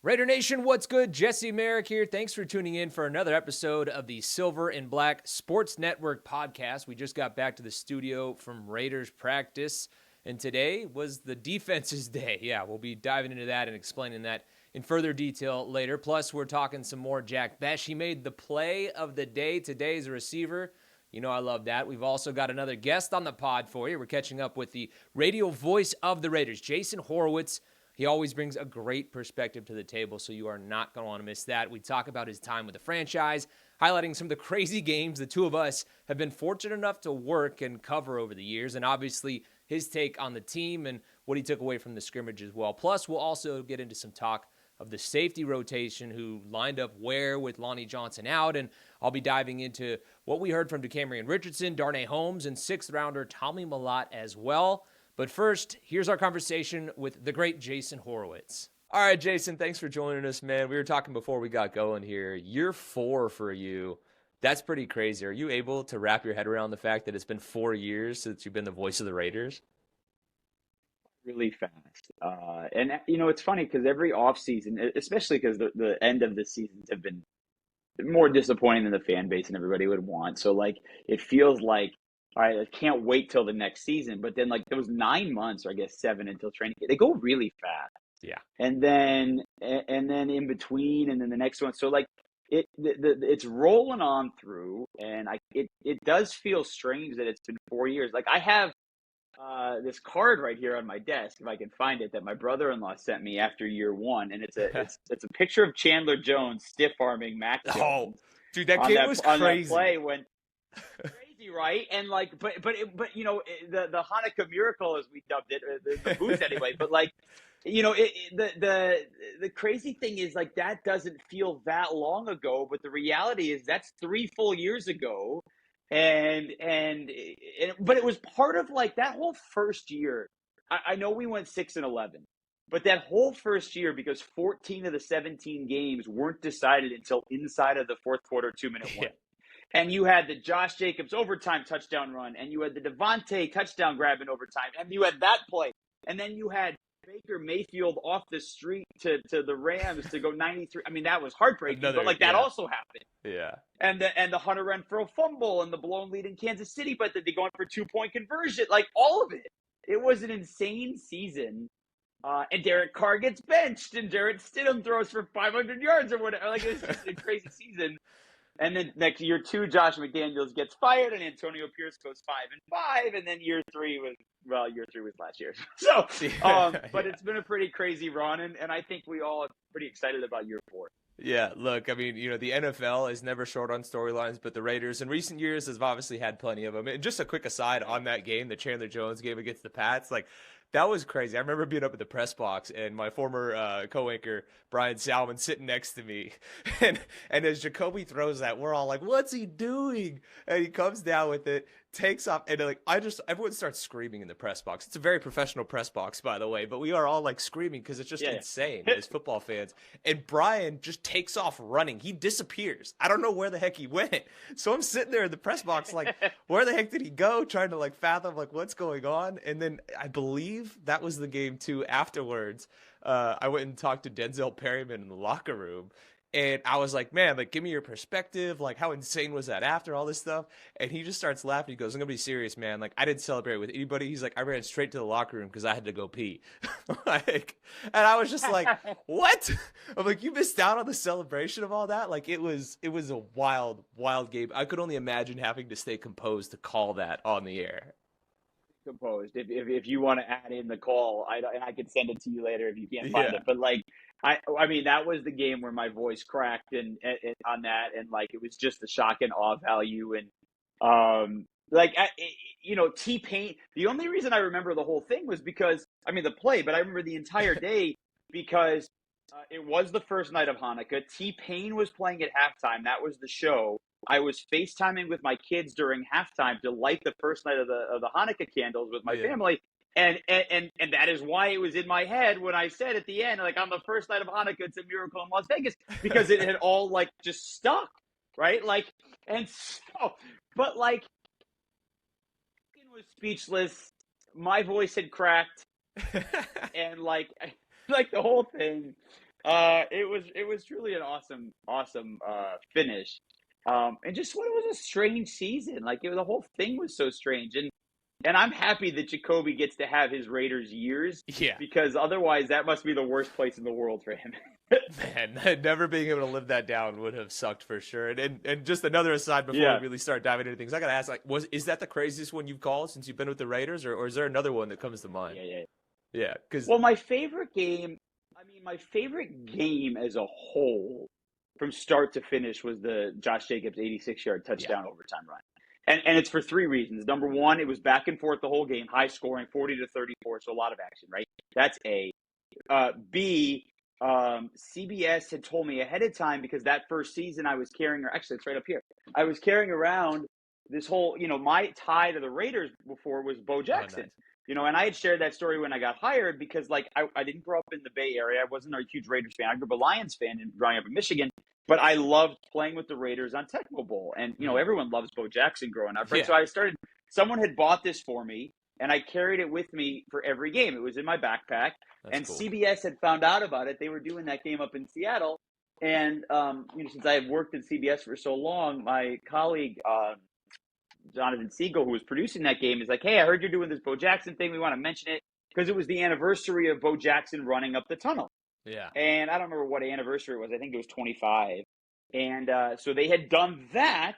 Raider Nation, what's good? Jesse Merrick here. Thanks for tuning in for another episode of the Silver and Black Sports Network podcast. We just got back to the studio from Raiders practice, and today was the defense's day. Yeah, we'll be diving into that and explaining that in further detail later. Plus, we're talking some more Jack Bech. He made the play of the day today as a receiver. You know I love that. We've also got another guest on the pod for you. We're catching up with the radio voice of the Raiders, Jason Horowitz. He always brings a great perspective to the table, so you are not going to want to miss that. We talk about his time with the franchise, highlighting some of the crazy games the two of us have been fortunate enough to work and cover over the years, and obviously his take on the team and what he took away from the scrimmage as well. Plus, we'll also get into some talk of the safety rotation who lined up where with Lonnie Johnson out, and I'll be diving into what we heard from Decamerion Richardson, Darnay Holmes, and sixth-rounder Tommy Mellott as well. But first, here's our conversation with the great Jason Horowitz. All right, Jason, thanks for joining us, man. We were talking before we got going here. Year 4 for you. That's pretty crazy. Are you able to wrap your head around the fact that it's been 4 years since you've been the voice of the Raiders? Really fast. And, it's funny because every offseason, especially because the end of the seasons have been more disappointing than the fan base and everybody would want. So, it feels like, all right, I can't wait till the next season. But then, those 9 months, or I guess 7 until training, they go really fast. Yeah. And then in between, and then the next one. So, it's rolling on through, and it does feel strange that it's been 4 years. I have this card right here on my desk, if I can find it, that my brother-in-law sent me after year 1, and it's a picture of Chandler Jones stiff arming Mac Jones. Oh, dude, that game was crazy. On that play when. Crazy, right? And but the Hanukkah miracle, as we dubbed it, the booth anyway. But the crazy thing is that doesn't feel that long ago. But the reality is that's 3 full years ago, but it was part of that whole first year. I know we went 6-11. But that whole first year, because 14 of the 17 games weren't decided until inside of the fourth quarter, 2-minute one. And you had the Josh Jacobs overtime touchdown run, and you had the Devontae touchdown grab in overtime, and you had that play. And then you had Baker Mayfield off the street to the Rams to go 93. I mean, that was heartbreaking, but that also happened. Yeah. And the Hunter Renfrow fumble and the blown lead in Kansas City, but they going for 2-point conversion, all of it. It was an insane season. And Derek Carr gets benched, and Jarrett Stidham throws for 500 yards or whatever. It was just a crazy season. And then next year 2, Josh McDaniels gets fired, and Antonio Pierce goes 5-5. And then year 3 was last year. So, but It's been a pretty crazy run, and I think we all are pretty excited about year 4. Yeah, look, I mean, the NFL is never short on storylines, but the Raiders in recent years has obviously had plenty of them. And just a quick aside on that game, the Chandler Jones game against the Pats, that was crazy. I remember being up at the press box and my former co-anchor, Brian Salmon, sitting next to me. And as Jacoby throws that, we're all like, what's he doing? And he comes down with it, takes off, and everyone starts screaming in the press box. It's a very professional press box, by the way, but we are all screaming because it's just insane as football fans. And Brian just takes off running. He disappears. I don't know where the heck he went. So I'm sitting there in the press box where the heck did he go? Trying to fathom what's going on. And then I believe that was the game too. Afterwards, I went and talked to Denzel Perryman in the locker room. And I was like, man, give me your perspective. How insane was that after all this stuff? And he just starts laughing. He goes, I'm going to be serious, man. I didn't celebrate with anybody. He's like, I ran straight to the locker room because I had to go pee. And I was just like, what? I'm like, you missed out on the celebration of all that? It was a wild, wild game. I could only imagine having to stay composed to call that on the air. Composed. If you want to add in the call, I can send it to you later if you can't find it. But I mean, that was the game where my voice cracked and on that, and it was just the shock and awe value, and T-Pain. The only reason I remember the whole thing was because the play, but I remember the entire day because it was the first night of Hanukkah. T-Pain was playing at halftime. That was the show. I was FaceTiming with my kids during halftime to light the first night of the Hanukkah candles with my family. And that is why it was in my head when I said at the end, on the first night of Hanukkah, it's a miracle in Las Vegas, because it had all just stuck, right? And so, but it was speechless. My voice had cracked, and the whole thing. It was truly an awesome finish. And just what it was a strange season. Like the whole thing was so strange. And I'm happy that Jacoby gets to have his Raiders years Yeah. because otherwise that must be the worst place in the world for him. Man, never being able to live that down would have sucked for sure. And just another aside before Yeah. we really start diving into things, I gotta ask, like, is that the craziest one you've called since you've been with the Raiders, or is there another one that comes to mind? Yeah. Yeah, because Well, my favorite game as a whole from start to finish was the Josh Jacobs 86-yard yeah, touchdown overtime run. And it's for three reasons. Number one, it was back and forth the whole game, high scoring, 40-34, so a lot of action, right? That's A. B, CBS had told me ahead of time because that first season I was carrying, or actually it's right up here. I was carrying around this whole, my tie to the Raiders before was Bo oh Jackson. nice, And I had shared that story when I got hired because, like, I didn't grow up in the Bay Area. I wasn't a huge Raiders fan. I grew up a Lions fan and growing up in Michigan, but I loved playing with the Raiders on Tecmo Bowl. And, everyone loves Bo Jackson growing up, right? yeah, So someone had bought this for me, and I carried it with me for every game. It was in my backpack. that's And cool. CBS had found out about it. They were doing that game up in Seattle. And, since I had worked at CBS for so long, my colleague, Jonathan Siegel, who was producing that game, is like, hey, I heard you're doing this Bo Jackson thing. We want to mention it because it was the anniversary of Bo Jackson running up the tunnel. Yeah, And I don't remember what anniversary it was. I think it was 25. And so they had done that.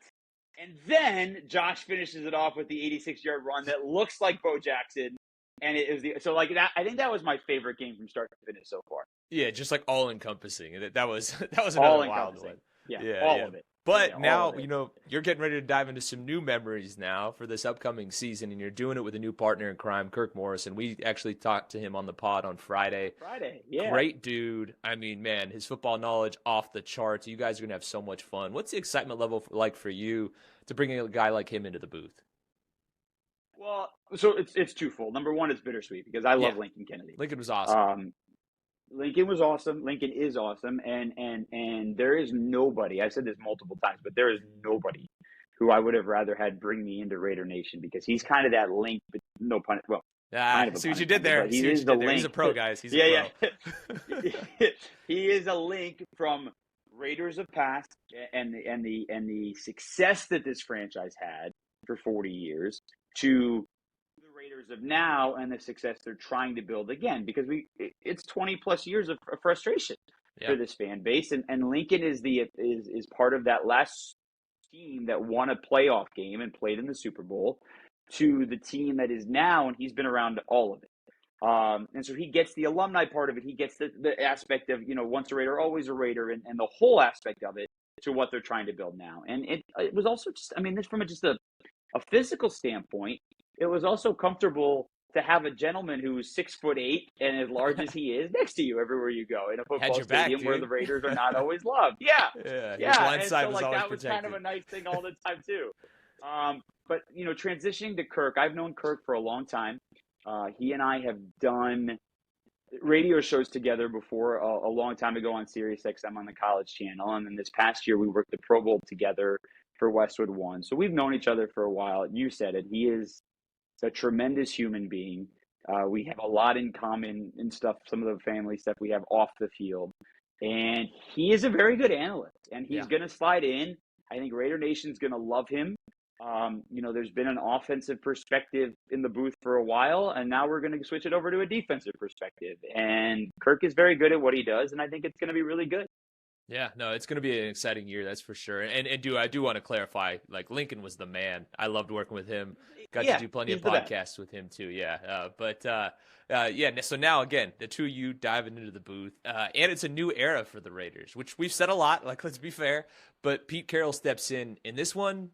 And then Josh finishes it off with the 86-yard run that looks like Bo Jackson. And it is so like that. I think that was my favorite game from start to finish so far. yeah, just like all encompassing. That was another All wild encompassing. one. Yeah, all of it. But Yeah, all now, of it. you're getting ready to dive into some new memories now for this upcoming season, and you're doing it with a new partner in crime, Kirk Morrison. We actually talked to him on the pod on Friday. Yeah. Great dude. I mean, man, his football knowledge off the charts. You guys are going to have so much fun. What's the excitement level like for you to bring a guy like him into the booth? Well, so it's twofold. Number one, it's bittersweet because I love Yeah. Lincoln Kennedy. Lincoln was awesome. Lincoln was awesome. Lincoln is awesome, and there is nobody. I've said this multiple times, but there is nobody who I would have rather had bring me into Raider Nation because he's kind of that link, but no pun. Well, kind of a See what pun you did intended, there. but See he what is you the did there. link. He's a pro, guys. He's a pro. Yeah. He is a link from Raiders of past and the success that this franchise had for 40 years to the Raiders of now and the success they're trying to build again because it's 20 plus years of frustration for this fan base and Lincoln is part of that last team that won a playoff game and played in the Super Bowl to the team that is now, and he's been around all of it. And so he gets the alumni part of it. He gets the aspect of, once a Raider, always a Raider, and the whole aspect of it to what they're trying to build now. And it was also just, this from just a physical standpoint, it was also comfortable to have a gentleman who's 6'8" and as large as he is next to you everywhere you go in a football stadium where the Raiders are not always loved. Yeah. Your blind And side so was always that was protected. kind of a nice thing all the time too. But transitioning to Kirk, I've known Kirk for a long time. He and I have done radio shows together before a long time ago on Sirius XM on the college channel. And then this past year, we worked the Pro Bowl together for Westwood One. So we've known each other for a while. You said it. He is a tremendous human being. We have a lot in common and stuff, some of the family stuff we have off the field. And he is a very good analyst, and he's going to slide in. I think Raider Nation's going to love him. There's been an offensive perspective in the booth for a while, and now we're going to switch it over to a defensive perspective. And Kirk is very good at what he does, and I think it's going to be really good. Yeah, no, it's going to be an exciting year, that's for sure. And I do want to clarify, like, Lincoln was the man. I loved working with him. Got to do plenty of podcasts with him too. Yeah. So now again, the two of you diving into the booth, and it's a new era for the Raiders, which we've said a lot. Like, let's be fair, but Pete Carroll steps in this one.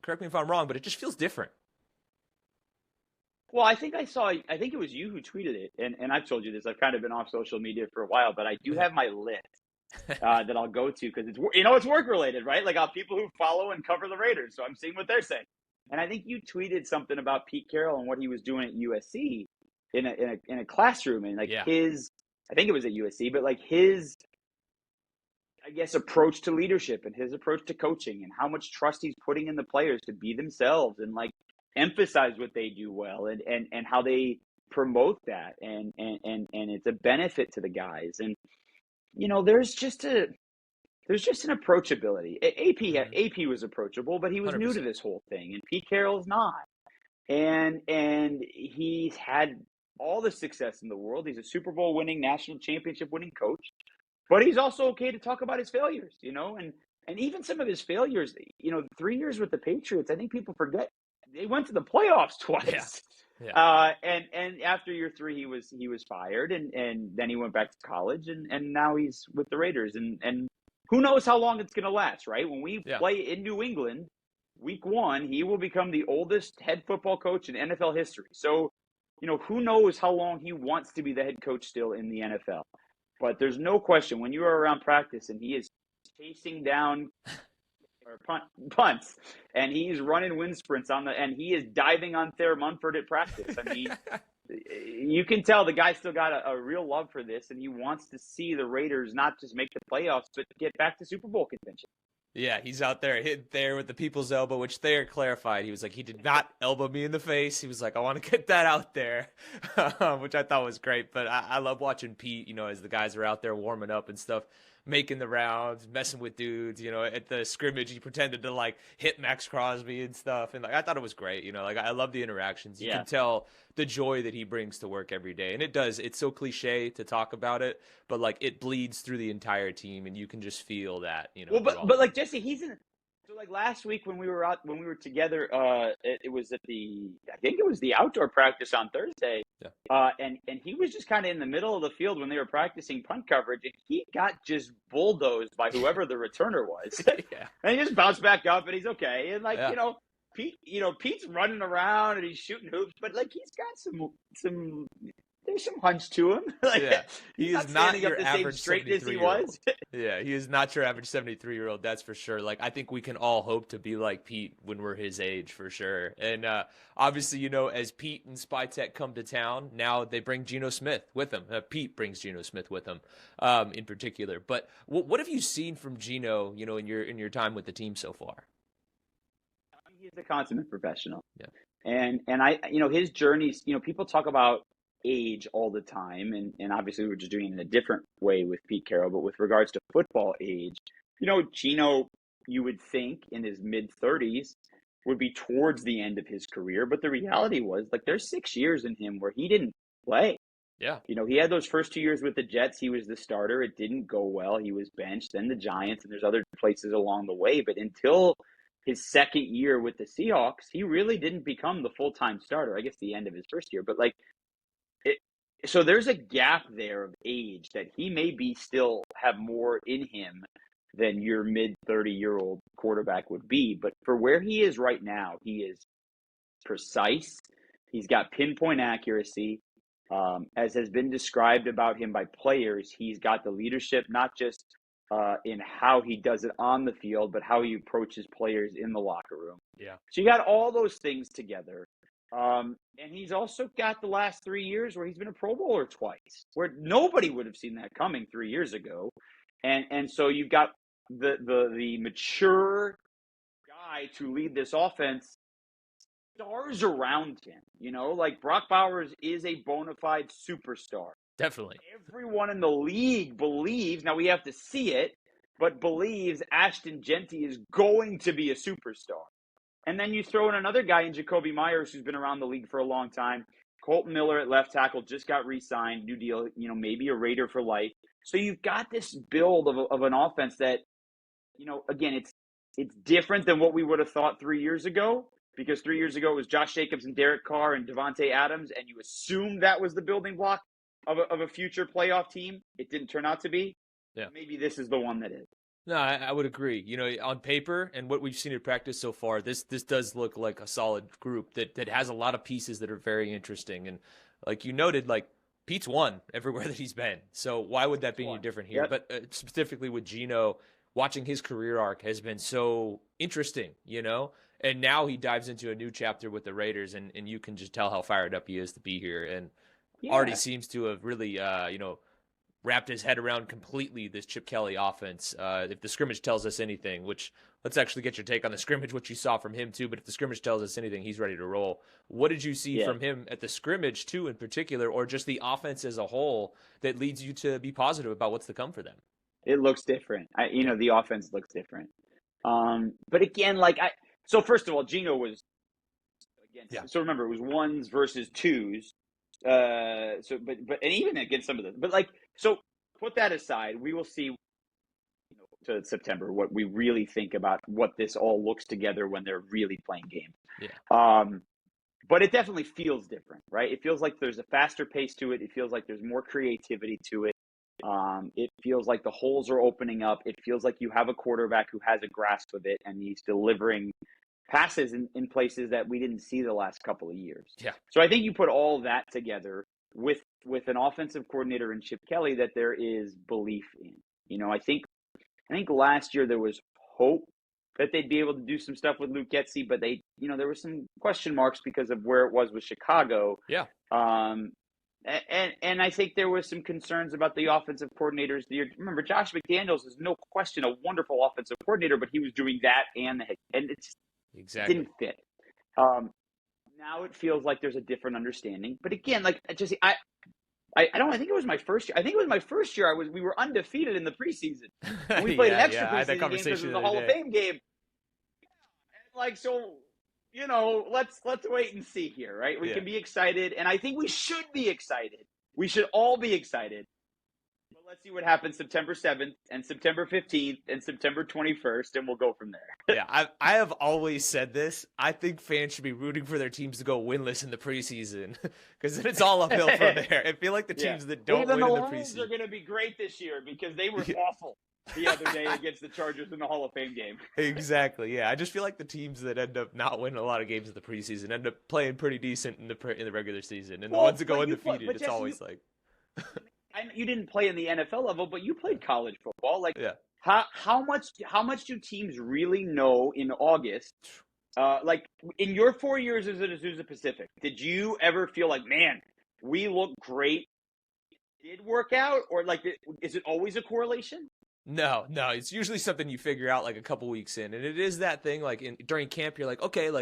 Correct me if I'm wrong, but it just feels different. Well, I think it was you who tweeted it, and I've told you this. I've kind of been off social media for a while, but I do have my list that I'll go to because it's work related, right? Like people who follow and cover the Raiders, so I'm seeing what they're saying. And I think you tweeted something about Pete Carroll and what he was doing at USC in a classroom, and his, I think it was at USC, but like his, I guess, approach to leadership and his approach to coaching and how much trust he's putting in the players to be themselves and like emphasize what they do well and how they promote that and it's a benefit to the guys. And there's just an approachability. AP was approachable, but he was new to 100%. this whole thing, and Pete Carroll's not. And he's had all the success in the world. He's a Super Bowl winning, national championship winning coach, but he's also okay to talk about his failures, and even some of his failures. 3 years with the Patriots, I think people forget they went to the playoffs twice. Yeah. And after year three, he was fired, and then he went back to college, and now he's with the Raiders, and who knows how long it's going to last, right? When we play in New England, week one, he will become the oldest head football coach in NFL history. So, who knows how long he wants to be the head coach still in the NFL. But there's no question when you are around practice and he is chasing down punts and he's running wind sprints and he is diving on Thayer Munford at practice. I mean, you can tell the guy still got a real love for this, and he wants to see the Raiders not just make the playoffs, but get back to Super Bowl contention. Yeah, he's out there hitting Thayer with the people's elbow, which Thayer clarified. He was like, he did not elbow me in the face. He was like, I want to get that out there, which I thought was great. But I love watching Pete, as the guys are out there warming up and stuff, making the rounds, messing with dudes. At the scrimmage, he pretended to like hit Max Crosby and stuff. And like, I thought it was great. I love the interactions. You can tell the joy that he brings to work every day. And it's so cliche to talk about it, but like it bleeds through the entire team, and you can just feel that, Well, but like Jesse, so like last week when we were together, it was I think it was the outdoor practice on Thursday. Yeah. And he was just kind of in the middle of the field when they were practicing punt coverage, and he got just bulldozed by whoever the returner was. Yeah. And he just bounced back up, and he's okay. And like, Pete's running around and he's shooting hoops, but like he's got some there's some hunch to him. He is not your average 73-year-old. Yeah, he is not your average 73-year-old. That's for sure. Like, I think we can all hope to be like Pete when we're his age, for sure. And obviously, as Pete and Spytech come to town, now they bring Geno Smith with them. Pete brings Geno Smith with him, in particular. But what have you seen from Geno, in your time with the team so far? He's a consummate professional. Yeah. And I, his journeys, people talk about age all the time, and obviously we're just doing it in a different way with Pete Carroll, but with regards to football age, Geno, you would think in his mid-30s would be towards the end of his career, but the reality was, like, there's 6 years in him where he didn't play. Yeah. He had those first 2 years with the Jets. He was the starter. It didn't go well. He was benched. Then the Giants, and there's other places along the way, but until his second year with the Seahawks, he really didn't become the full-time starter. I guess the end of his first year, but so there's a gap there of age that he may be still have more in him than your mid-30-year-old quarterback would be. But for where he is right now, he is precise. He's got pinpoint accuracy. As has been described about him by players, he's got the leadership, not just in how he does it on the field, but how he approaches players in the locker room. Yeah. So you got all those things together. And he's also got the last 3 years where he's been a Pro Bowler twice, where nobody would have seen that coming 3 years ago. And so you've got the mature guy to lead this offense, stars around him, like Brock Bowers is a bona fide superstar. Definitely. Everyone in the league believes, now we have to see it, but believes Ashton Genty is going to be a superstar. And then you throw in another guy in Jacoby Myers, who's been around the league for a long time. Colton Miller at left tackle just got re-signed, new deal, maybe a Raider for life. So you've got this build of an offense that, again, it's different than what we would have thought 3 years ago, because 3 years ago it was Josh Jacobs and Derek Carr and Devontae Adams, and you assumed that was the building block of a future playoff team. It didn't turn out to be. Yeah. Maybe this is the one that is. No, I would agree. On paper and what we've seen in practice so far, this does look like a solid group that has a lot of pieces that are very interesting. And like you noted, like Pete's won everywhere that he's been. So why would that be any different here? Yep. But specifically with Geno, watching his career arc has been so interesting, and now he dives into a new chapter with the Raiders, and you can just tell how fired up he is to be here, and already seems to have really, wrapped his head around completely this Chip Kelly offense. If the scrimmage tells us anything, which let's actually get your take on the scrimmage, what you saw from him too. But if the scrimmage tells us anything, he's ready to roll. What did you see from him at the scrimmage too, in particular, or just the offense as a whole that leads you to be positive about what's to come for them? It looks different. The offense looks different. But again, so first of all, Geno was against. Yeah. So remember, it was ones versus twos. And even against some of them, so put that aside. We will see to September what we really think about what this all looks together when they're really playing games. Yeah. But it definitely feels different, right? It feels like there's a faster pace to it. It feels like there's more creativity to it. It feels like the holes are opening up. It feels like you have a quarterback who has a grasp of it, and he's delivering passes in places that we didn't see the last couple of years. Yeah. So I think you put all that together with an offensive coordinator in Chip Kelly that there is belief in. I think last year there was hope that they'd be able to do some stuff with Luke Getsy, but there were some question marks because of where it was with Chicago. Yeah. And I think there was some concerns about the offensive coordinators. Remember, Josh McDaniels is no question a wonderful offensive coordinator, but he was doing that and it just didn't fit. Now it feels like there's a different understanding. But again, I think it was my first year. I think it was my first year. We were undefeated in the preseason. And we played an extra preseason game because it was the Hall of Fame game. Let's wait and see here, right? We can be excited, and I think we should be excited. We should all be excited. But let's see what happens September 7th and September 15th and September 21st, and we'll go from there. Yeah, I have always said this. I think fans should be rooting for their teams to go winless in the preseason because then it's all uphill from there. I feel like the teams that don't win in the preseason are going to be great this year because they were awful the other day against the Chargers in the Hall of Fame game. Exactly. Yeah, I just feel like the teams that end up not winning a lot of games in the preseason end up playing pretty decent in the regular season, and the ones that go undefeated, it's always you didn't play in the NFL level, but you played college football. How much do teams really know in August? In your 4 years as an Azusa Pacific, did you ever feel like, man, we look great? Did work out, or is it always a correlation? No, it's usually something you figure out a couple weeks in, and it is that thing during camp you're like, okay,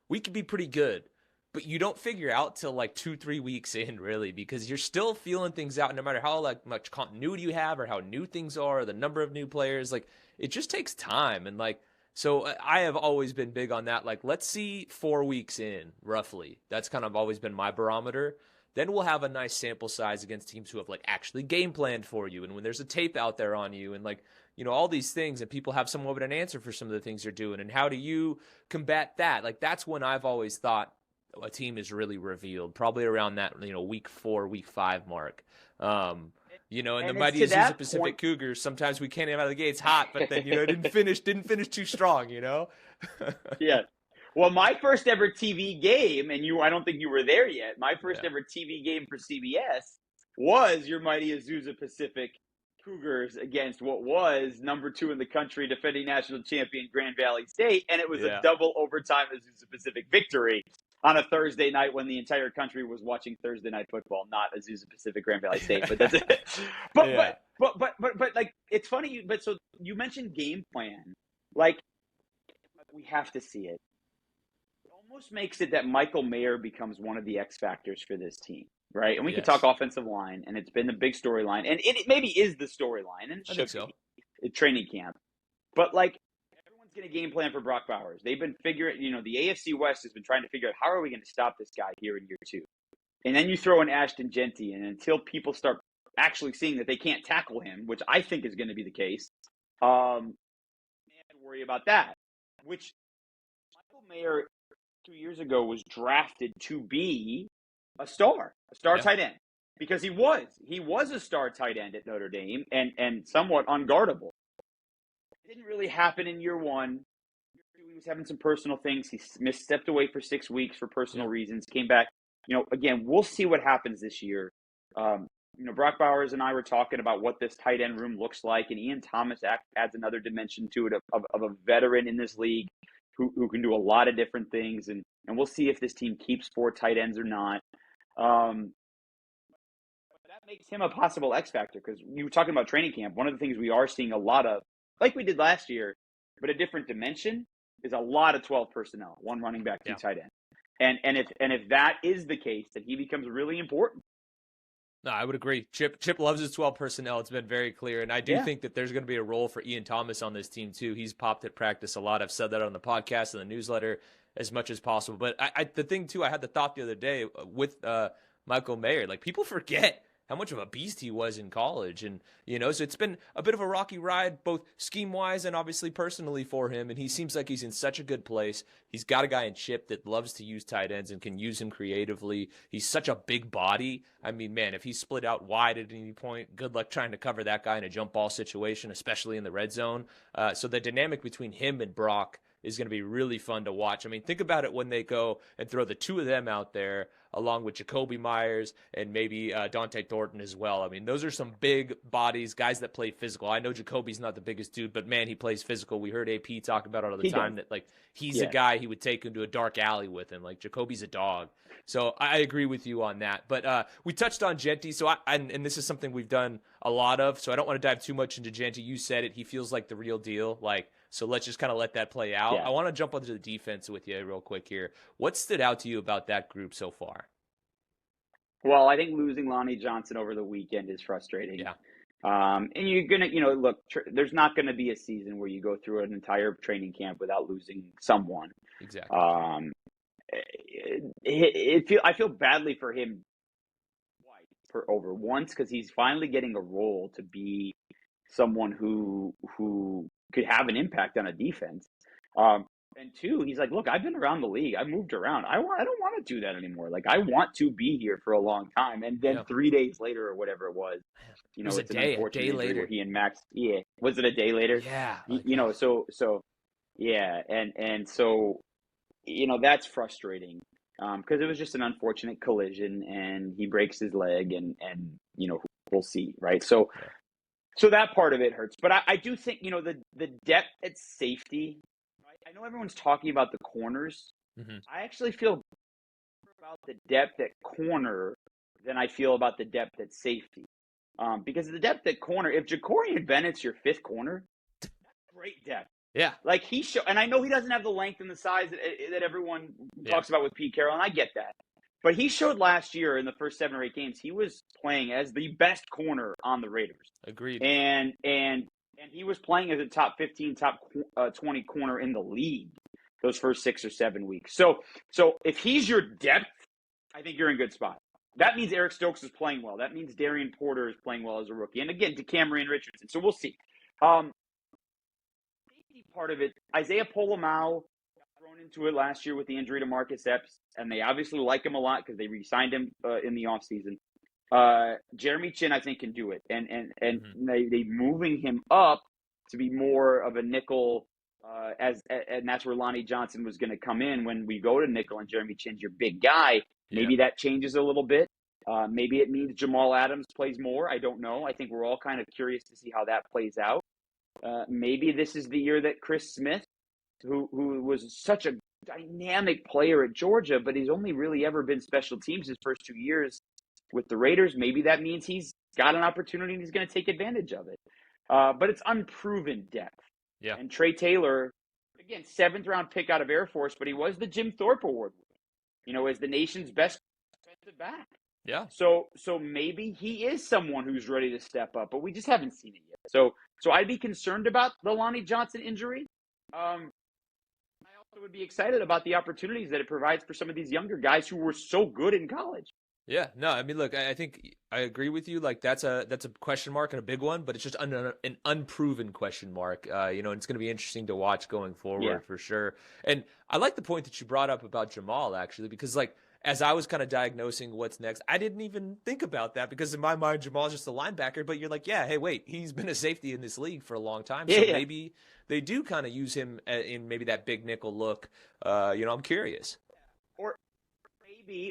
we could be pretty good, but you don't figure out till 2-3 weeks in, really, because you're still feeling things out no matter how much continuity you have or how new things are, or the number of new players. It just takes time, and so I have always been big on that. Let's see 4 weeks in, roughly. That's kind of always been my barometer. Then we'll have a nice sample size against teams who have actually game planned for you, and when there's a tape out there on you, and all these things, and people have somewhat of an answer for some of the things you're doing, and how do you combat that? That's when I've always thought a team is really revealed, probably around that week 4, week 5 mark. And the mighty Azusa Pacific Cougars, sometimes we can't have out of the gates hot, but then didn't finish too strong. Yeah. Well, my first ever TV game, and I don't think you were there yet. My first ever TV game for CBS was your mighty Azusa Pacific Cougars against what was number 2 in the country, defending national champion Grand Valley State, and it was a double overtime Azusa Pacific victory on a Thursday night when the entire country was watching Thursday night football, not Azusa Pacific Grand Valley State. But that's it. But it's funny. But so you mentioned game plan, we have to see it. Almost makes it that Michael Mayer becomes one of the X factors for this team, right? And we can talk offensive line, and it's been the big storyline, and it maybe is the storyline, and it should be training camp. But everyone's going to game plan for Brock Bowers. They've been figuring, the AFC West has been trying to figure out how are we going to stop this guy here in year 2, and then you throw in Ashton Genty, and until people start actually seeing that they can't tackle him, which I think is going to be the case, they have to worry about that. Which Michael Mayer 2 years ago was drafted to be a star tight end, because he was a star tight end at Notre Dame and somewhat unguardable. It didn't really happen in year 1. He was having some personal things. He stepped away for 6 weeks for personal reasons, came back. Again, we'll see what happens this year. Brock Bowers and I were talking about what this tight end room looks like, and Ian Thomas adds another dimension to it of a veteran in this league who can do a lot of different things, and we'll see if this team keeps 4 tight ends or not. That makes him a possible X factor because you were talking about training camp. One of the things we are seeing a lot of, like we did last year, but a different dimension, is a lot of 12 personnel, one running back, two Yeah. tight end. And if that is the case, then he becomes really important. No, I would agree. Chip loves his 12 personnel. It's been very clear. And I do think that there's going to be a role for Ian Thomas on this team, too. He's popped at practice a lot. I've said that on the podcast and the newsletter as much as possible. But the thing, too, I had the thought the other day with Michael Mayer. Like, people forget how much of a beast he was in college. And, so it's been a bit of a rocky ride, both scheme-wise and obviously personally for him. And he seems like he's in such a good place. He's got a guy in Chip that loves to use tight ends and can use him creatively. He's such a big body. I mean, man, if he's split out wide at any point, good luck trying to cover that guy in a jump ball situation, especially in the red zone. So the dynamic between him and Brock is going to be really fun to watch. I mean, think about it when they go and throw the two of them out there along with Jacoby Myers and maybe Dante Thornton as well. I mean, those are some big bodies, guys that play physical. I know Jacoby's not the biggest dude, but man, he plays physical. We heard AP talk about it all the time that like he's a guy he would take into a dark alley with him. Like Jacoby's a dog. So I agree with you on that. But we touched on Genty, so and this is something we've done a lot of, so I don't want to dive too much into Genty. You said it. He feels like the real deal. So let's just kind of let that play out. I want to jump onto the defense with you real quick here. What stood out to you about that group so far? Well, I think losing Lonnie Johnson over the weekend is frustrating. Yeah. And you're going to, look, there's not going to be a season where you go through an entire training camp without losing someone. Exactly. I feel badly for him for over once because he's finally getting a role to be someone who could have an impact on a defense. And two, he's like, look, I've been around the league. I've moved around. I don't want to do that anymore. Like, I want to be here for a long time. And then 3 days later or whatever it was, it was it's a an unfortunate day later. Where he and Max, was it a day later? Yeah. And so, that's frustrating because it was just an unfortunate collision and he breaks his leg and we'll see. Right. So that part of it hurts. But I do think, the depth at safety, I know everyone's talking about the corners. Mm-hmm. I actually feel better about the depth at corner than I feel about the depth at safety. Because the depth at corner, if Jacorian Bennett's your fifth corner, that's great depth. Yeah. Like and I know he doesn't have the length and the size that everyone talks about with Pete Carroll, and I get that. But he showed last year in the first 7 or 8 games, he was playing as the best corner on the Raiders. Agreed. And he was playing as a top 15, top 20 corner in the league those first 6 or 7 weeks. So if he's your depth, I think you're in good spot. That means Eric Stokes is playing well. That means Darian Porter is playing well as a rookie. And again, Decamerion Richardson. So we'll see. Safety part of it, Isaiah Polamau got thrown into it last year with the injury to Marcus Epps, and they obviously like him a lot because they re-signed him in the offseason. Jeremy Chin, I think, can do it, and they moving him up to be more of a nickel, and that's where Lonnie Johnson was going to come in when we go to nickel, and Jeremy Chin's your big guy. Maybe that changes a little bit. Maybe it means Jamal Adams plays more. I don't know. I think we're all kind of curious to see how that plays out. Maybe this is the year that Chris Smith, who was such a dynamic player at Georgia, but he's only really ever been special teams his first 2 years with the Raiders. Maybe that means he's got an opportunity and he's going to take advantage of it. But it's unproven depth. Yeah. And Trey Taylor, again, 7th round pick out of Air Force, but he was the Jim Thorpe Award, as the nation's best defensive back. Yeah. So maybe he is someone who's ready to step up, but we just haven't seen it yet. So I'd be concerned about the Lonnie Johnson injury. I also would be excited about the opportunities that it provides for some of these younger guys who were so good in college. Yeah, no, I mean, look, I think I agree with you. Like that's a question mark and a big one, but it's just an unproven question mark. And it's going to be interesting to watch going forward for sure. And I like the point that you brought up about Jamal actually, because like as I was kind of diagnosing what's next, I didn't even think about that because in my mind Jamal's just a linebacker. But you're like, yeah, hey, wait, he's been a safety in this league for a long time, so maybe they do kind of use him in maybe that big nickel look. I'm curious.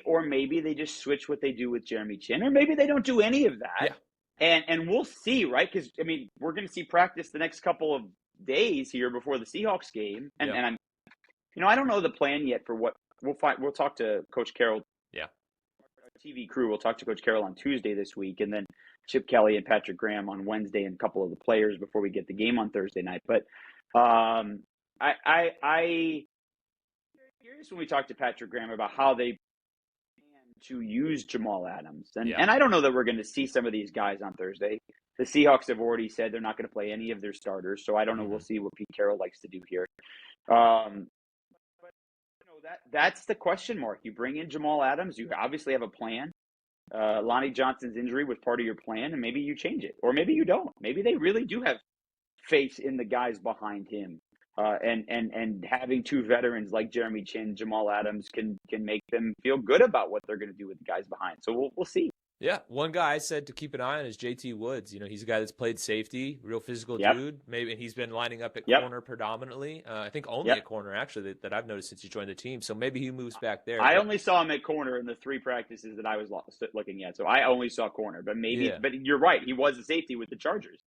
Or maybe they just switch what they do with Jeremy Chin, or maybe they don't do any of that. Yeah. And we'll see, right? Because I mean, we're going to see practice the next couple of days here before the Seahawks game, and I'm, I don't know the plan yet for what we'll find. We'll talk to Coach Carroll. Yeah. TV crew will talk to Coach Carroll on Tuesday this week, and then Chip Kelly and Patrick Graham on Wednesday, and a couple of the players before we get the game on Thursday night. But I curious when we talked to Patrick Graham about how they plan to use Jamal Adams, and I don't know that we're going to see some of these guys on Thursday. The Seahawks have already said they're not going to play any of their starters, so I don't know. We'll see what Pete Carroll likes to do here. But that's the question mark. You bring in Jamal Adams, you obviously have a plan. Lonnie Johnson's injury was part of your plan, and maybe you change it, or maybe you don't. Maybe they really do have faith in the guys behind him, and having two veterans like Jeremy Chin, Jamal Adams can make them feel good about what they're going to do with the guys behind. So we'll see. Yeah, one guy I said to keep an eye on is JT Woods. He's a guy that's played safety, real physical dude. Maybe he's been lining up at corner predominantly. I think only at corner, actually, that I've noticed since he joined the team. So maybe he moves back there. I only saw him at corner in the 3 practices that I was looking at. So I only saw corner. But but you're right. He was a safety with the Chargers.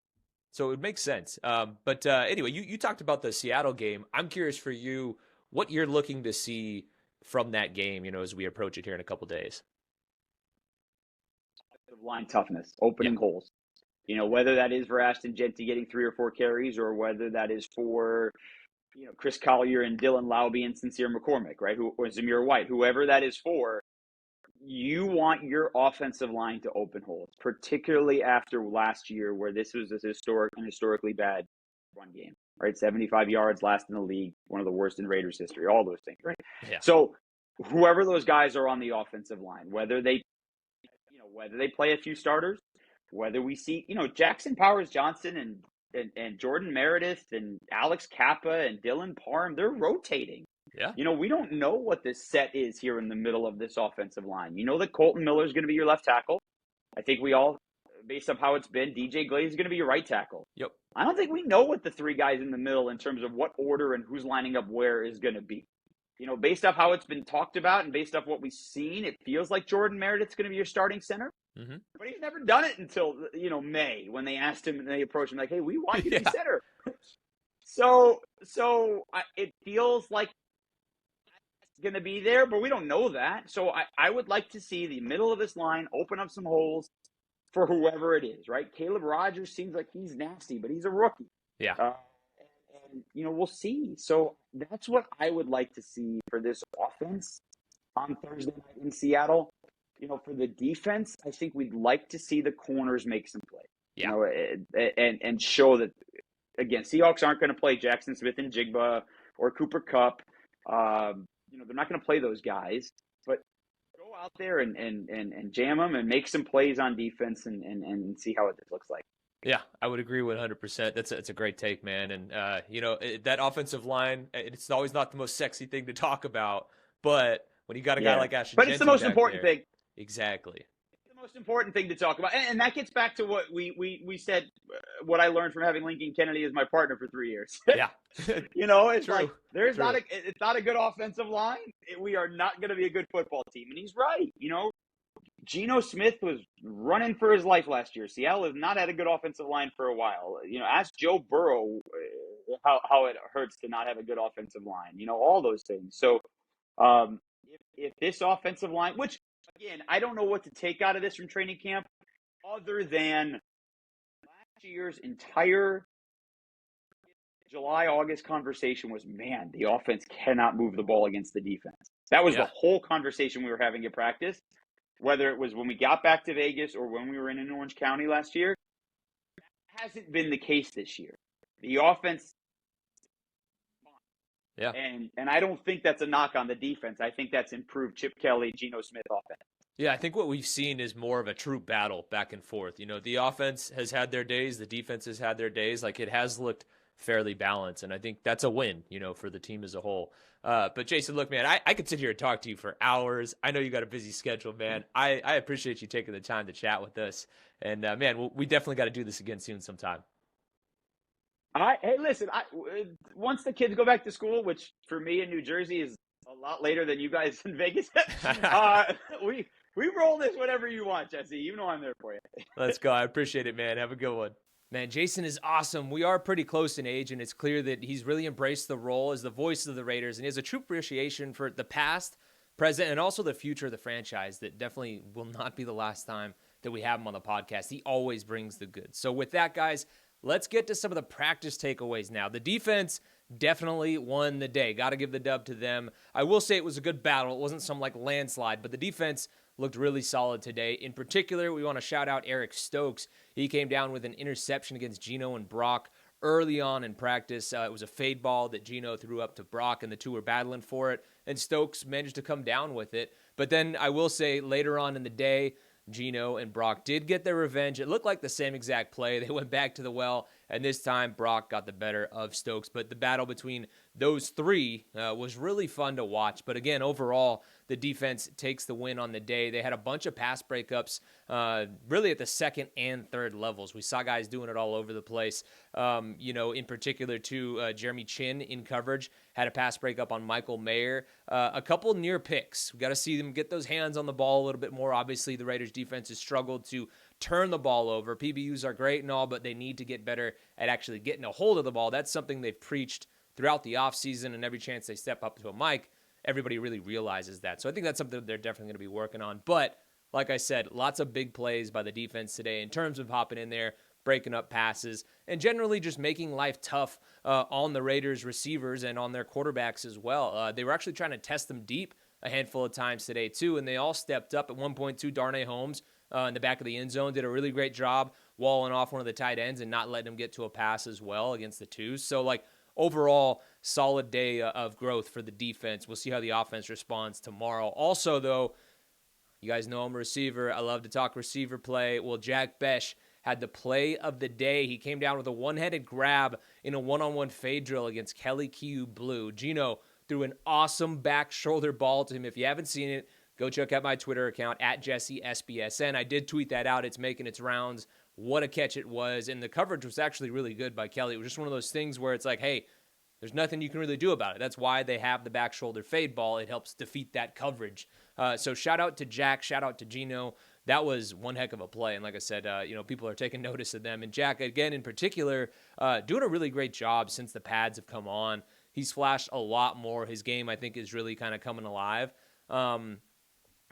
So it would make sense. But anyway, you talked about the Seattle game. I'm curious for you what you're looking to see from that game, as we approach it here in a couple days. Line toughness, opening holes. Whether that is for Ashton Genty getting 3 or 4 carries, or whether that is for Chris Collier and Dylan Laube and Sincere McCormick, right? Or Zamir White, whoever that is for. You want your offensive line to open holes, particularly after last year where this was a historically bad run game, right? 75 yards, last in the league, one of the worst in Raiders history, all those things, right? Yeah. So whoever those guys are on the offensive line, whether they play a few starters, whether we see, Jackson Powers Johnson and Jordan Meredith and Alex Kappa and Dylan Parham, they're rotating. Yeah. We don't know what this set is here in the middle of this offensive line. That Colton Miller is going to be your left tackle. I think we all, based on how it's been, DJ Glaze is going to be your right tackle. Yep. I don't think we know what the 3 guys in the middle in terms of what order and who's lining up where is going to be. Based off how it's been talked about and based off what we've seen, it feels like Jordan Meredith's going to be your starting center. Mm-hmm. But he's never done it until, May, when they asked him and they approached him like, hey, we want you to be center. So it feels like it's going to be there, but we don't know that. So I would like to see the middle of this line open up some holes for whoever it is, right? Caleb Rogers seems like he's nasty, but he's a rookie. Yeah. And we'll see. So that's what I would like to see for this offense on Thursday night in Seattle. For the defense, I think we'd like to see the corners make some play. Yeah. And show that, again, Seahawks aren't going to play Jackson Smith and Jigba or Cooper Kupp. They're not going to play those guys. But go out there and jam them and make some plays on defense and see how it looks like. Yeah, I would agree 100%. That's a great take, man. And, that offensive line, it's always not the most sexy thing to talk about. But when you got a guy like Ashton But it's the most important thing. Exactly. It's the most important thing to talk about. And that gets back to what we said, what I learned from having Lincoln Kennedy as my partner for 3 years. Yeah. It's True. like, it's not a good offensive line. We are not going to be a good football team. And he's right. Geno Smith was running for his life last year. Seattle has not had a good offensive line for a while. Ask Joe Burrow how it hurts to not have a good offensive line. All those things. So if this offensive line, which, again, I don't know what to take out of this from training camp other than last year's entire July-August conversation was, man, the offense cannot move the ball against the defense. That was the whole conversation we were having at practice. Whether it was when we got back to Vegas or when we were in Orange County last year, that hasn't been the case this year. The offense, and I don't think that's a knock on the defense. I think that's improved Chip Kelly, Geno Smith offense. Yeah, I think what we've seen is more of a true battle back and forth. The offense has had their days, the defense has had their days. Like, it has looked fairly balanced, and I think that's a win, for the team as a whole. But Jason, look, man, I could sit here and talk to you for hours. I know you got a busy schedule, man. I appreciate you taking the time to chat with us. And, man, we definitely got to do this again soon sometime. Hey, listen, once the kids go back to school, which for me in New Jersey is a lot later than you guys in Vegas, we roll this whenever you want, Jesse. You know I'm there for you. Let's go. I appreciate it, man. Have a good one. Man, Jason is awesome. We are pretty close in age, and it's clear that he's really embraced the role as the voice of the Raiders, and he has a true appreciation for the past, present, and also the future of the franchise that definitely will not be the last time that we have him on the podcast. He always brings the goods. So with that, guys, let's get to some of the practice takeaways now. The defense definitely won the day. Got to give the dub to them. I will say it was a good battle. It wasn't some like landslide, but the defense looked really solid today. In particular, we want to shout out Eric Stokes. He came down with an interception against Geno and Brock early on in practice. It was a fade ball that Geno threw up to Brock, and the two were battling for it, and Stokes managed to come down with it. But then I will say later on in the day, Geno and Brock did get their revenge. It looked like the same exact play. They went back to the well, and this time Brock got the better of Stokes. But the battle between those three was really fun to watch. But again, overall, the defense takes the win on the day. They had a bunch of pass breakups really at the second and third levels. We saw guys doing it all over the place. In particular, too, Jeremy Chin in coverage had a pass breakup on Michael Mayer. A couple near picks. We got to see them get those hands on the ball a little bit more. Obviously, the Raiders defense has struggled to turn the ball over. PBUs are great and all, but they need to get better at actually getting a hold of the ball. That's something they've preached throughout the offseason, and every chance they step up to a mic, everybody really realizes that. So I think that's something they're definitely going to be working on. But like I said, lots of big plays by the defense today in terms of hopping in there, breaking up passes, and generally just making life tough on the Raiders receivers and on their quarterbacks as well. They were actually trying to test them deep a handful of times today too, and they all stepped up. At one point too, Darnay Holmes in the back of the end zone did a really great job walling off one of the tight ends and not letting him get to a pass as well against the twos. So overall, solid day of growth for the defense. We'll see how the offense responds tomorrow. Also, though, you guys know I'm a receiver. I love to talk receiver play. Well, Jack Bech had the play of the day. He came down with a one-handed grab in a one-on-one fade drill against Kelly Q Blue. Geno threw an awesome back shoulder ball to him. If you haven't seen it, go check out my Twitter account, @JesseSBSN. I did tweet that out. It's making its rounds. What a catch it was. And the coverage was actually really good by Kelly. It was just one of those things where it's like, hey, there's nothing you can really do about it. That's why they have the back shoulder fade ball. It helps defeat that coverage. So shout out to Jack. Shout out to Geno. That was one heck of a play. And like I said, people are taking notice of them. And Jack, again, in particular, doing a really great job since the pads have come on. He's flashed a lot more. His game, I think, is really kind of coming alive.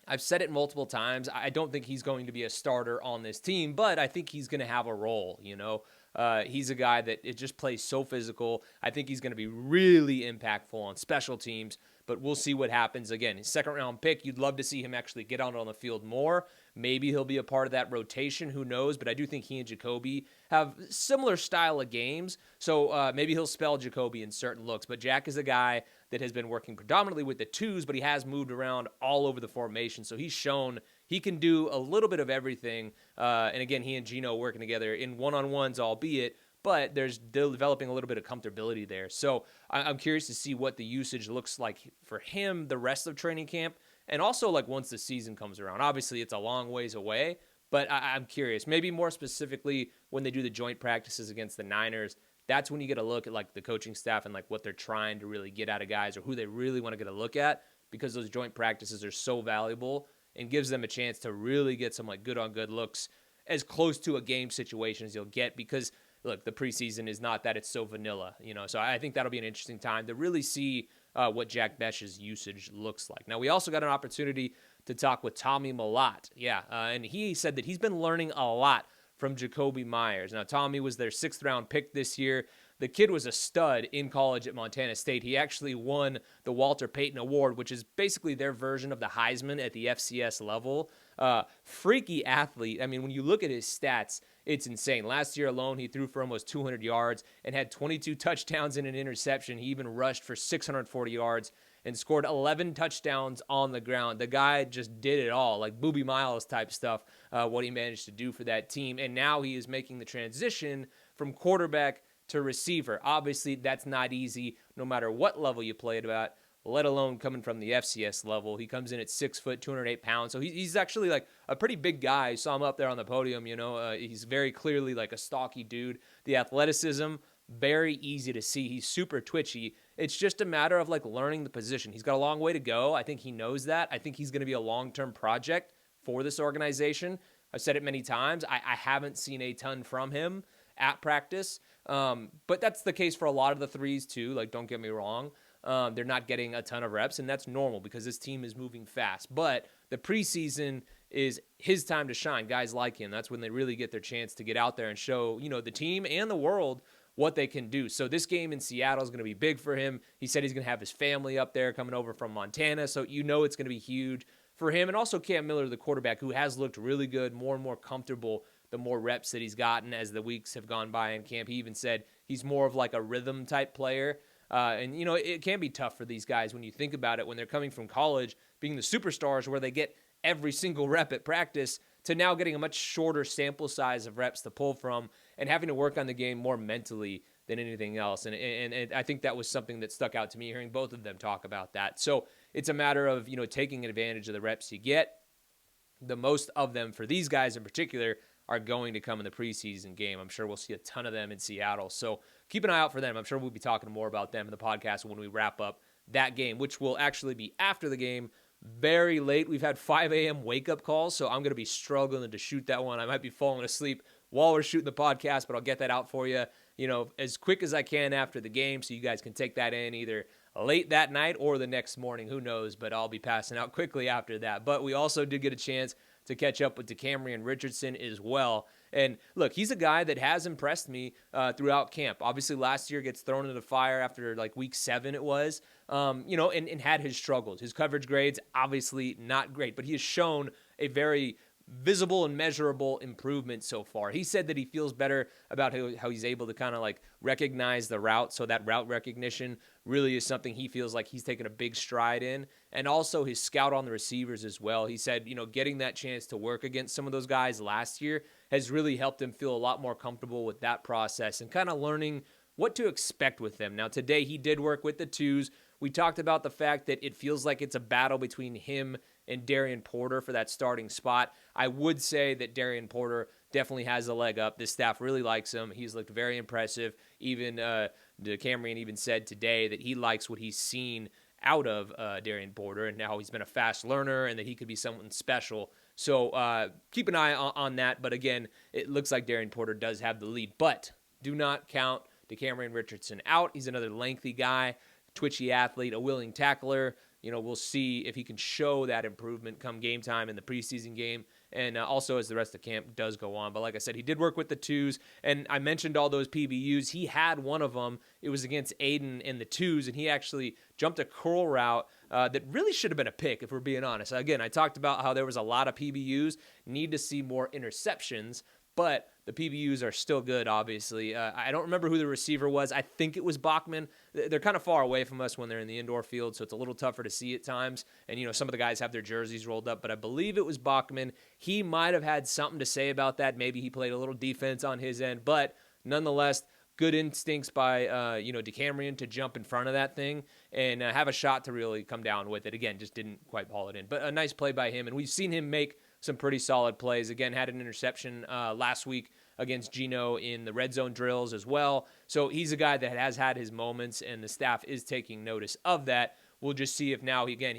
I've said it multiple times. I don't think he's going to be a starter on this team, but I think he's going to have a role, He's a guy that it just plays so physical. I think he's going to be really impactful on special teams, but we'll see what happens. Again, his second-round pick, you'd love to see him actually get out on the field more. Maybe he'll be a part of that rotation. Who knows? But I do think he and Jacoby have similar style of games, so maybe he'll spell Jacoby in certain looks. But Jack is a guy that has been working predominantly with the twos, but he has moved around all over the formation, so he's shown he can do a little bit of everything. And again, he and Geno working together in one-on-ones, albeit, but they're developing a little bit of comfortability there. So I'm curious to see what the usage looks like for him the rest of training camp, and also once the season comes around. Obviously, it's a long ways away, but I'm curious. Maybe more specifically when they do the joint practices against the Niners, that's when you get a look at the coaching staff and what they're trying to really get out of guys or who they really want to get a look at, because those joint practices are so valuable and gives them a chance to really get some good-on-good looks as close to a game situation as you'll get, because look, the preseason is not that it's so vanilla, so I think that'll be an interesting time to really see what Jack Bech's usage looks like. Now, we also got an opportunity to talk with Tommy Mellott. And he said that he's been learning a lot from Jacoby Myers. Now, Tommy was their 6th-round pick this year. The kid was a stud in college at Montana State. He actually won the Walter Payton Award, which is basically their version of the Heisman at the FCS level. Freaky athlete. I mean, when you look at his stats, it's insane. Last year alone, he threw for almost 200 yards and had 22 touchdowns and an interception. He even rushed for 640 yards and scored 11 touchdowns on the ground. The guy just did it all, like Booby Miles type stuff, what he managed to do for that team. And now he is making the transition from quarterback to receiver. Obviously, that's not easy no matter what level you play it at, let alone coming from the FCS level. He comes in at 6 foot, 208 pounds. So he's actually a pretty big guy. I saw him up there on the podium, he's very clearly a stocky dude. The athleticism, very easy to see. He's super twitchy. It's just a matter of learning the position. He's got a long way to go. I think he knows that. I think he's going to be a long-term project for this organization. I've said it many times. I haven't seen a ton from him at practice. But that's the case for a lot of the threes too. Don't get me wrong. they're not getting a ton of reps, and that's normal because this team is moving fast. But the preseason is his time to shine. Guys like him, that's when they really get their chance to get out there and show, the team and the world what they can do. So this game in Seattle is going to be big for him. He said he's going to have his family up there coming over from Montana, so it's going to be huge for him. And also Cam Miller, the quarterback, who has looked really good, more and more comfortable the more reps that he's gotten as the weeks have gone by in camp. He even said he's more of like a rhythm type player. And it can be tough for these guys when you think about it, when they're coming from college, being the superstars where they get every single rep at practice, to now getting a much shorter sample size of reps to pull from and having to work on the game more mentally than anything else. And I think that was something that stuck out to me, hearing both of them talk about that. So it's a matter of, taking advantage of the reps you get. The most of them for these guys in particular are going to come in the preseason game. I'm sure we'll see a ton of them in Seattle. So keep an eye out for them. I'm sure we'll be talking more about them in the podcast when we wrap up that game, which will actually be after the game, very late. We've had 5 a.m. wake-up calls, so I'm going to be struggling to shoot that one. I might be falling asleep while we're shooting the podcast, but I'll get that out for you, as quick as I can after the game, so you guys can take that in either late that night or the next morning. Who knows, but I'll be passing out quickly after that. But we also did get a chance to catch up with Decamerion Richardson as well. And look, he's a guy that has impressed me throughout camp. Obviously, last year gets thrown into the fire after like week 7 it was, and had his struggles. His coverage grades, obviously not great, but he has shown a very visible and measurable improvement so far. He said that he feels better about how he's able to kind of like recognize the route. So that route recognition really is something he feels like he's taken a big stride in. And also his scout on the receivers as well. He said, getting that chance to work against some of those guys last year has really helped him feel a lot more comfortable with that process and kind of learning what to expect with them. Now, today he did work with the twos. We talked about the fact that it feels like it's a battle between him and Darian Porter for that starting spot. I would say that Darian Porter definitely has a leg up. This staff really likes him. He's looked very impressive. Even Decamerion even said today that he likes what he's seen out of Darian Porter, and now he's been a fast learner and that he could be someone special. So keep an eye on that. But again, it looks like Darian Porter does have the lead. But do not count Decamerion Richardson out. He's another lengthy guy, twitchy athlete, a willing tackler. We'll see if he can show that improvement come game time in the preseason game, and also as the rest of camp does go on. But like I said, he did work with the twos, and I mentioned all those PBUs. He had one of them. It was against Aiden in the twos, and he actually jumped a curl route that really should have been a pick, if we're being honest. Again, I talked about how there was a lot of PBUs, need to see more interceptions, but the PBUs are still good, obviously. I don't remember who the receiver was. I think it was Bachman. They're kind of far away from us when they're in the indoor field, so it's a little tougher to see at times. And, some of the guys have their jerseys rolled up, but I believe it was Bachman. He might have had something to say about that. Maybe he played a little defense on his end, but nonetheless, good instincts by, Decamerion to jump in front of that thing and have a shot to really come down with it. Again, just didn't quite haul it in. But a nice play by him, and we've seen him make some pretty solid plays. Again, had an interception last week against Geno in the red zone drills as well. So he's a guy that has had his moments, and the staff is taking notice of that. We'll just see if now, he can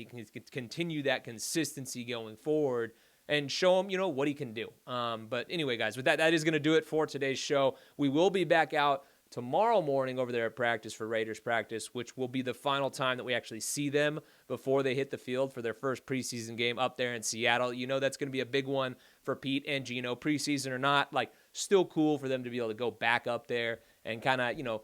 continue that consistency going forward and show him, what he can do. But anyway, guys, with that is going to do it for today's show. We will be back out tomorrow morning over there at practice for Raiders practice, which will be the final time that we actually see them before they hit the field for their first preseason game up there in Seattle. That's going to be a big one for Pete and Geno, preseason or not. Still cool for them to be able to go back up there and kind of,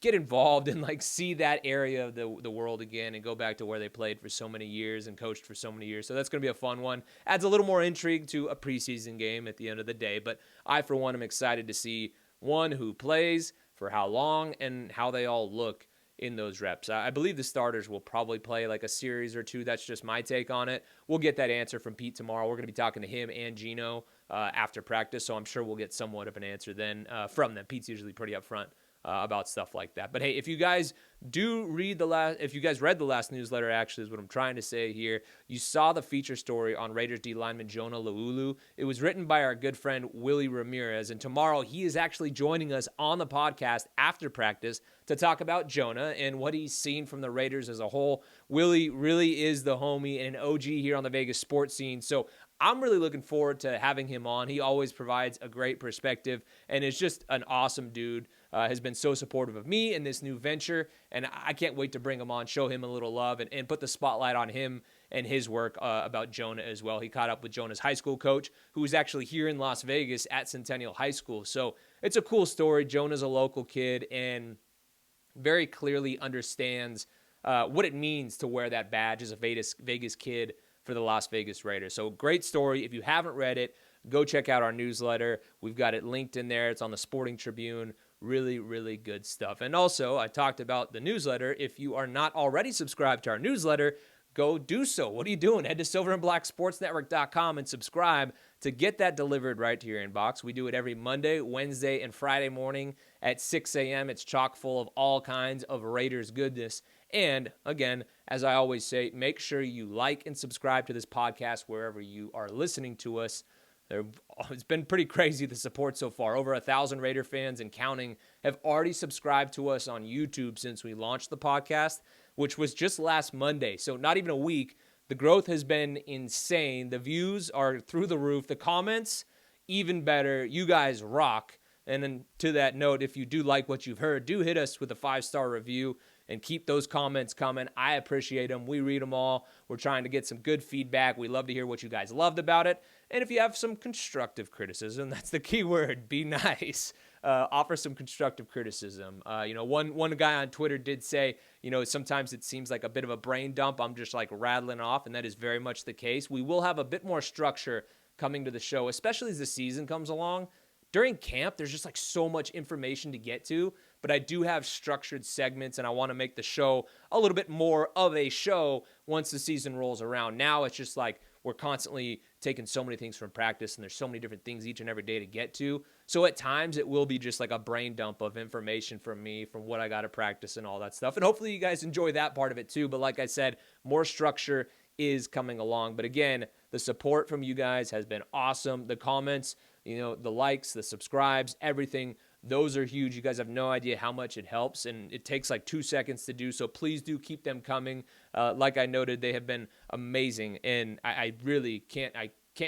get involved and see that area of the world again and go back to where they played for so many years and coached for so many years. So that's going to be a fun one. Adds a little more intrigue to a preseason game at the end of the day. But I, for one, am excited to see one who plays, for how long, and how they all look in those reps. I believe the starters will probably play a series or two. That's just my take on it. We'll get that answer from Pete tomorrow. We're going to be talking to him and Geno after practice, so I'm sure we'll get somewhat of an answer then from them. Pete's usually pretty upfront about stuff like that. But hey, if you guys read the last newsletter, actually is what I'm trying to say here, you saw the feature story on Raiders D lineman Jonah Laulu. It was written by our good friend Willie Ramirez, and tomorrow he is actually joining us on the podcast after practice to talk about Jonah and what he's seen from the Raiders as a whole. Willie really is the homie and an OG here on the Vegas sports scene, so I'm really looking forward to having him on. He always provides a great perspective and is just an awesome dude. has been so supportive of me in this new venture, and I can't wait to bring him on, show him a little love, and put the spotlight on him and his work about Jonah as well. He caught up with Jonah's high school coach, who is actually here in Las Vegas at Centennial High School. So it's a cool story. Jonah's a local kid and very clearly understands what it means to wear that badge as a Vegas kid for the Las Vegas Raiders. So great story. If you haven't read it, go check out our newsletter. We've got it linked in there. It's on the Sporting Tribune. Really, really good stuff. And also, I talked about the newsletter. If you are not already subscribed to our newsletter, go do so. What are you doing? Head to silverandblacksportsnetwork.com and subscribe to get that delivered right to your inbox. We do it every Monday, Wednesday, and Friday morning at 6 a.m. It's chock full of all kinds of Raiders goodness. And again, as I always say, make sure you like and subscribe to this podcast wherever you are listening to us. It's been pretty crazy, the support so far. Over 1,000 Raider fans and counting have already subscribed to us on YouTube since we launched the podcast, which was just last Monday. So not even a week. The growth has been insane. The views are through the roof. The comments, even better. You guys rock. And then to that note, if you do like what you've heard, do hit us with a 5-star review and keep those comments coming. I appreciate them. We read them all. We're trying to get some good feedback. We love to hear what you guys loved about it. And if you have some constructive criticism, that's the key word, be nice. Offer some constructive criticism. One guy on Twitter did say, sometimes it seems like a bit of a brain dump. I'm just like rattling off, and that is very much the case. We will have a bit more structure coming to the show, especially as the season comes along. During camp, there's just like so much information to get to, but I do have structured segments, and I want to make the show a little bit more of a show once the season rolls around. Now it's just like we're constantly taking so many things from practice, and there's so many different things each and every day to get to. So at times it will be just like a brain dump of information from me, from what I got to practice and all that stuff. And hopefully you guys enjoy that part of it too. But like I said, more structure is coming along. But again, the support from you guys has been awesome. The comments, the likes, the subscribes, everything, those are huge. You guys have no idea how much it helps, and it takes like 2 seconds to do. So please do keep them coming. Like I noted, they have been amazing, and I really can't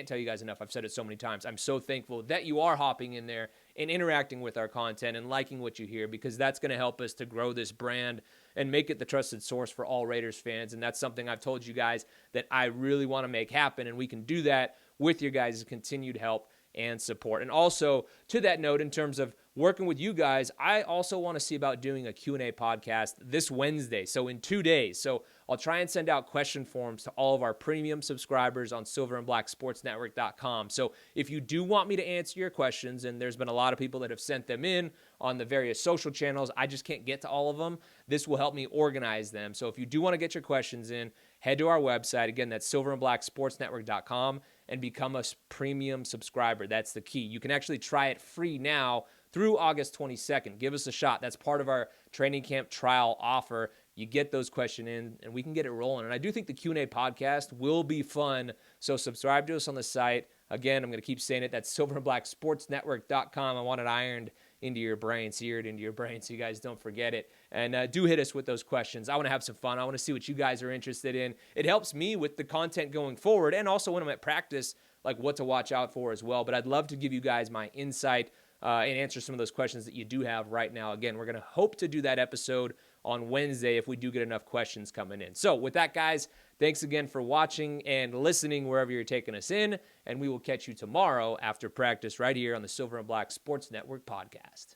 tell you guys enough. I've said it so many times. I'm so thankful that you are hopping in there and interacting with our content and liking what you hear, because that's going to help us to grow this brand and make it the trusted source for all Raiders fans. And that's something I've told you guys that I really want to make happen, and we can do that with your guys' continued help and support. And also, to that note, in terms of working with you guys, I also want to see about doing a Q&A podcast this Wednesday, so in 2 days. So I'll try and send out question forms to all of our premium subscribers on silverandblacksportsnetwork.com. So if you do want me to answer your questions, and there's been a lot of people that have sent them in on the various social channels, I just can't get to all of them. This will help me organize them. So if you do want to get your questions in, head to our website. Again, that's silverandblacksportsnetwork.com, and become a premium subscriber. That's the key. You can actually try it free now through August 22nd. Give us a shot. That's part of our training camp trial offer. You get those questions in, and we can get it rolling. And I do think the Q&A podcast will be fun. So subscribe to us on the site. Again, I'm going to keep saying it. That's silverandblacksportsnetwork.com. I want it ironed into your brain, seared into your brain, so you guys don't forget it. And do hit us with those questions. I want to have some fun. I want to see what you guys are interested in. It helps me with the content going forward, and also when I'm at practice, like what to watch out for as well. But I'd love to give you guys my insight and answer some of those questions that you do have right now. Again, we're going to hope to do that episode on Wednesday if we do get enough questions coming in. So with that, guys, thanks again for watching and listening wherever you're taking us in, and we will catch you tomorrow after practice right here on the Silver and Black Sports Network podcast.